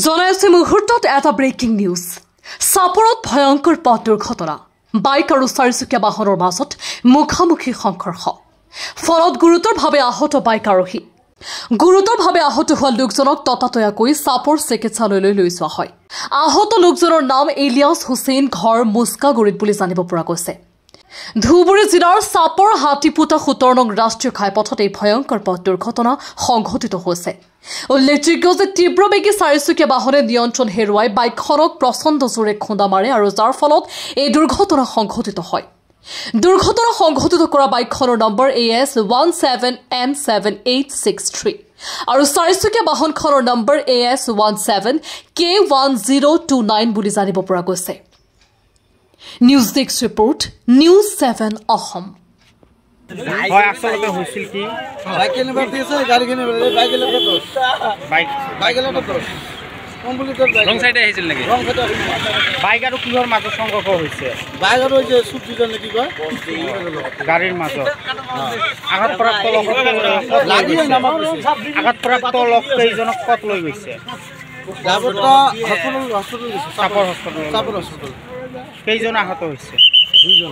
জনাই আছে মুহূৰ্তত এটা ব্ৰেকিং নিউজ। চাপৰত ভয়ংকৰ পথ দুৰ্ঘটনা, বাইক আৰু চাৰিচকীয়া বাহনৰ মাজত মুখামুখি সংঘৰ্ষ, ফলত গুৰুতৰভাৱে আহত বাইক আৰোহী। গুৰুতৰভাৱে আহত হোৱা লোকজনক ততাতৈয়াকৈ চাপৰ চিকিৎসালয়লৈ লৈ যোৱা হয়। আহত লোকজনৰ নাম ইলিয়াছ হুছেইন, ঘৰ মুস্কাগুৰিত বুলি জানিব পৰা গৈছে। ধুবুৰী জিলাৰ চাপৰ হাতীপুতা ৭০ নং ৰাষ্ট্ৰীয় ঘাইপথত এই ভয়ংকৰ পথ দুৰ্ঘটনা সংঘটিত হৈছে। উল্লেখযোগ্য যে তীব্ৰবেগী চাৰিচকীয়া বাহনে নিয়ন্ত্ৰণ হেৰুৱাই বাইকখনক প্ৰচণ্ড জোৰে খুন্দা মাৰে আৰু যাৰ ফলত এই দুৰ্ঘটনা সংঘটিত হয়। দুৰ্ঘটনা সংঘটিত কৰা বাইকখনৰ নম্বৰ AS 17M7863 আৰু চাৰিচকীয়া বাহনখনৰ নম্বৰ AS 17K1029 বুলি জানিব পৰা গৈছে। News desk report, news 7 Assam. হয়, আসলে হয়েছিল কি বাইক কিনবার দিয়েছে, গাড়ি কিনে বাইক এলো তো দোষ, বাইক এলো তো দোষ, কমপ্লিটেড বাইক রং সাইডে আহিছিল নাকি? রং সাইডে বাইক আর কিহর মাজত সংঘর্ষ হয়েছে? বাইক আর ওই যে সুপ্রিজন নাকি কয় গাড়ির মাজত আঘাতপ্ৰাপ্ত লোক কেইজনক কত লৈ গৈছে? যাবটা হসপিটাল চাপৰ হস্পিটেল। চাপৰ হসপিটাল। কেইজন আহত হৈছে? 2জন।